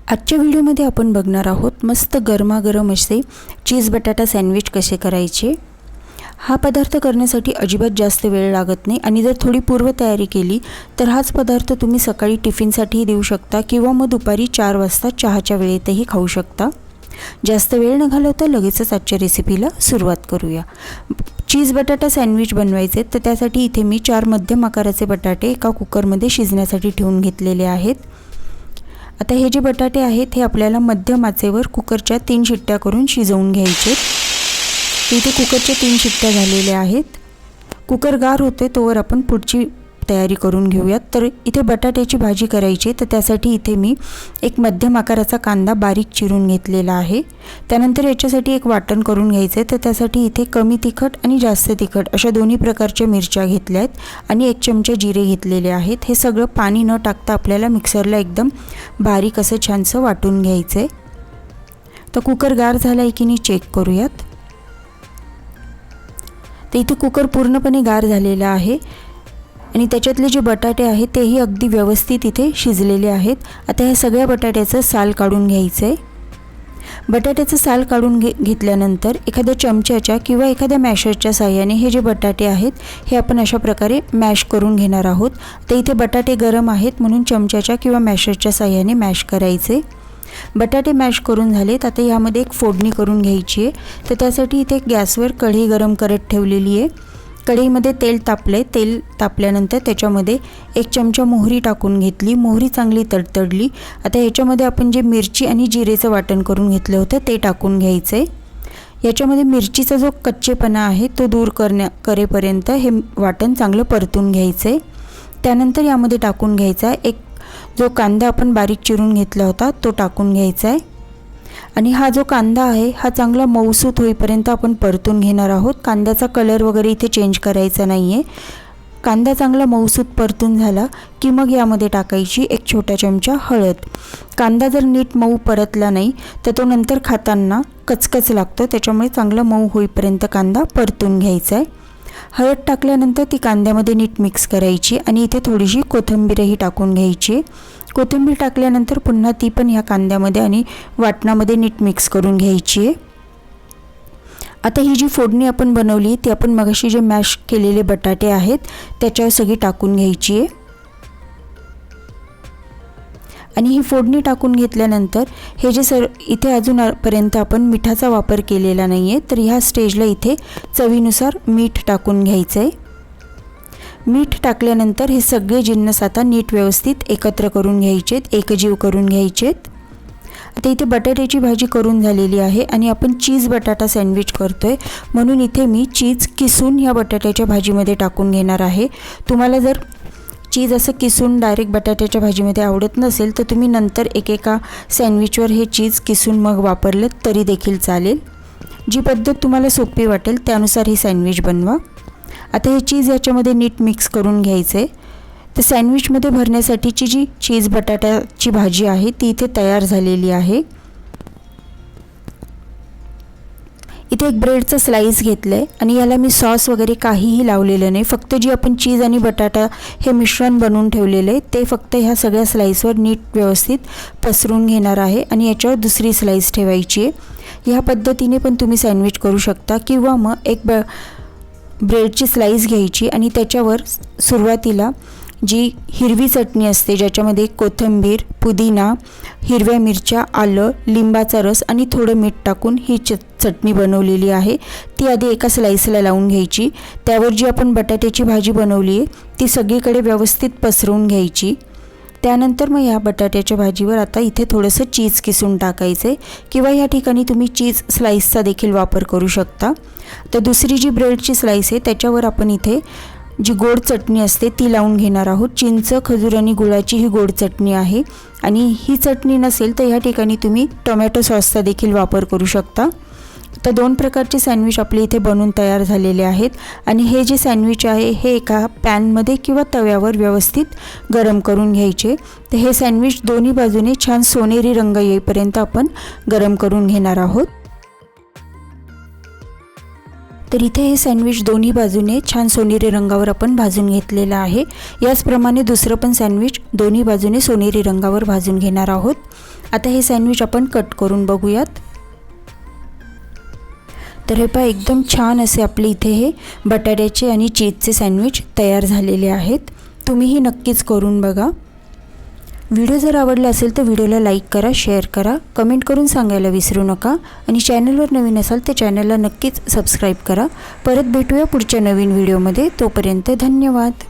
आजच्या व्हिडिओमध्ये आपण बघणार आहोत मस्त गरमागरम असे चीज बटाटा सँडविच कसे करायचे। हा पदार्थ करण्यासाठी अजिबात जास्त वेळ लागत नाही आणि जर थोडी पूर्वतयारी केली तर हाच पदार्थ तुम्ही सकाळी टिफिनसाठी देऊ शकता किंवा मग दुपारी 4 वाजता चहाच्या वेळेतही खाऊ शकता। जास्त वेळ न घालवता लगेचच आजच्या रेसिपीला सुरुवात करूया। चीज बटाटा सँडविच बनवायचे तर त्यासाठी इथे मी 4 मध्यम आकाराचे बटाटे एका कुकरमध्ये शिजण्यासाठी ठेवून घेतलेले आहेत। आता हे जे बटाटे आहेत हे आपल्याला मध्यम आचेवर कुकरच्या 3 शिट्ट्या करून शिजवून घ्यायचे। इथे कुकरच्या 3 शिट्ट्या झालेल्या आहेत। कुकर गार होते तोवर आपण पुढची तयारी करून घेऊयात। तर इथे बटाट्याची भाजी करायची तर त्यासाठी इथे मी एक मध्यम आकाराचा कांदा बारीक चिरून घेतलेला आहे। त्यानंतर याच्यासाठी एक वाटण करून घ्यायचे तर त्यासाठी इथे कमी तिखट आणि जास्त तिखट अशा दोन्ही प्रकारच्या मिरच्या घेतल्या आहेत आणि 1 चमचा जिरे घेतलेले आहेत। हे सगळं पाणी न टाकता आपल्याला मिक्सरला एकदम बारीक असं छानसं वाटून घ्यायचे। तर कुकर गार झालाय की नाही चेक करूयात। तर इथे कुकर पूर्णपणे गार झालेला आहे आणि त्याच्यातले जे बटाटे आहेत तेही अगदी व्यवस्थित इथे शिजलेले आहेत। आता ह्या सगळ्या बटाट्याचं साल काढून घ्यायचं आहे। बटाट्याचं साल काढून घेतल्यानंतर एखाद्या चमच्याच्या किंवा एखाद्या मॅशरच्या साहाय्याने हे जे बटाटे आहेत हे आपण अशा प्रकारे मॅश करून घेणार आहोत। तर इथे बटाटे गरम आहेत म्हणून चमच्याच्या किंवा मॅशरच्या साहाय्याने मॅश करायचे। बटाटे मॅश करून झालेत। आता यामध्ये एक फोडणी करून घ्यायची आहे। तर त्यासाठी इथे गॅसवर कढई गरम करत ठेवलेली आहे। कढईमध्ये तेल तापले। तेल तापल्यानंतर त्याच्यामध्ये 1 चमचा मोहरी टाकून घेतली। मोहरी चांगली तडतडली। आता याच्यामध्ये आपण जे मिरची आणि जिरेचं वाटण करून घेतलं होतं ते टाकून घ्यायचं आहे। याच्यामध्ये मिरचीचा जो कच्चेपणा आहे तो दूर करेपर्यंत हे वाटण चांगलं परतून घ्यायचं आहे। त्यानंतर यामध्ये टाकून घ्यायचा एक जो कांदा आपण बारीक चिरून घेतला होता तो टाकून घ्यायचा आहे आणि हा जो कांदा आहे हा चांगला मऊसूत होईपर्यंत आपण परतून घेणार आहोत। कांद्याचा कलर वगैरे इथे चेंज करायचा नाही आहे। कांदा चांगला मऊसूत परतून झाला की मग यामध्ये टाकायची 1 छोटा चमचा हळद। कांदा जर नीट मऊ परतला नाही तर तो नंतर खाताना कचकच लागतो, त्याच्यामुळे चांगला मऊ होईपर्यंत कांदा परतून घ्यायचा आहे। हळद टाकल्यानंतर ती कांद्यामध्ये नीट मिक्स करायची आणि इथे थोडीशी कोथिंबीरही टाकून घ्यायची। कोथिंबीर टाकल्यानंतर पुन्हा ती पण ह्या कांद्यामध्ये आणि वाटणामध्ये नीट मिक्स करून घ्यायची आहे। आता ही जी फोडणी आपण बनवली ती आपण मगाशी जे मॅश केलेले बटाटे आहेत त्याच्यावर सगळी टाकून घ्यायची आहे आणि ही फोडणी टाकून घेतल्यानंतर हे जे इथे अजूनपर्यंत आपण मिठाचा वापर केलेला नाही आहे तर ह्या स्टेजला इथे चवीनुसार मीठ टाकून घ्यायचं आहे। मीठ टाकल्यानंतर हे सगळे जिन्नस आता नीट व्यवस्थित एकत्र करून घ्यायचेत, एकजीव करून घ्यायचेत। आता इथे बटाट्याची भाजी करून झालेली आहे आणि आपण चीज बटाटा सँडविच करतोय म्हणून इथे मी चीज किसून ह्या बटाट्याच्या भाजीमध्ये टाकून घेणार आहे। तुम्हाला जर चीज असं किसून डायरेक्ट बटाट्याच्या भाजीमध्ये आवडत नसेल तर तुम्ही नंतर एकेका सँडविचवर हे चीज किसून मग वापरलं तरी देखील चालेल। जी पद्धत तुम्हाला सोपी वाटेल त्यानुसार ही सँडविच बनवा। आता हे चीज याच्यामध्ये नीट मिक्स करून घ्यायचं आहे। तर सँडविचमध्ये भरण्यासाठीची जी चीज बटाट्याची भाजी आहे ती इथे तयार झालेली आहे। इथे एक ब्रेडचा स्लाइस घेतलं आहे आणि याला मी सॉस वगैरे काहीही लावलेलं नाही, फक्त जी आपण चीज आणि बटाटा हे मिश्रण बनवून ठेवलेलं आहे ते फक्त ह्या सगळ्या स्लाइसवर नीट व्यवस्थित पसरून घेणार आहे आणि याच्यावर दुसरी स्लाइस ठेवायची आहे। ह्या पद्धतीने पण तुम्ही सँडविच करू शकता किंवा मग एक ब्रेडची स्लाइस घ्यायची आणि त्याच्यावर सुरुवातीला जी हिरवी चटणी असते ज्याच्यामध्ये कोथिंबीर, पुदिना, हिरव्या मिरच्या, आलं, लिंबाचा रस आणि थोडं मीठ टाकून ही चटणी बनवलेली आहे ती आधी एका स्लाइसला लावून घ्यायची। त्यावर जी आपण बटाट्याची भाजी बनवली आहे ती सगळीकडे व्यवस्थित पसरवून घ्यायची। त्यानंतर मग या बटाट्याच्या भाजीवर आता इथे थोडंसं चीज किसून टाकायचे किंवा या ठिकाणी तुम्ही चीज स्लाइसचा देखील वापर करू शकता। तर दुसरी जी ब्रेडची स्लाइस आहे त्याच्यावर आपण इथे जी गोड चटणी असते ती लावून घेणार आहोत। चिंच, खजूर आणि गुळाची ही गोड चटणी आहे आणि ही चटणी नसेल तर या ठिकाणी तुम्ही टोमॅटो सॉसचा देखील वापर करू शकता। तर 2 प्रकारचे सँडविच आपले इथे बनून तयार झालेले आहेत आणि हे जे सँडविच आहे हे एका पॅनमध्ये किंवा तव्यावर व्यवस्थित गरम करून घ्यायचे। तर हे सँडविच दोन्ही बाजूने छान सोनेरी रंग येईपर्यंत आपण गरम करून घेणार आहोत। तर इथे हे सँडविच दोन्ही बाजूने छान सोनेरी रंगावर आपण भाजून घेतलेलं आहे। याचप्रमाणे दुसरं पण सँडविच दोन्ही बाजूने सोनेरी रंगावर भाजून घेणार आहोत। आता हे सँडविच आपण कट करून बघूयात। तर हे पहा एकदम छान असे आपले इथे हे बटाट्याचे आणि चीजचे सँडविच तयार झालेले आहेत। तुम्हीही नक्कीच करून बघा। व्हिडिओ जर आवडला असेल तर व्हिडिओला लाईक करा, शेअर करा, कमेंट करून सांगायला विसरू नका आणि चॅनलवर नवीन असाल तर चॅनलला नक्कीच सबस्क्राईब करा। परत भेटूया पुढच्या नवीन व्हिडिओमध्ये। तोपर्यंत धन्यवाद।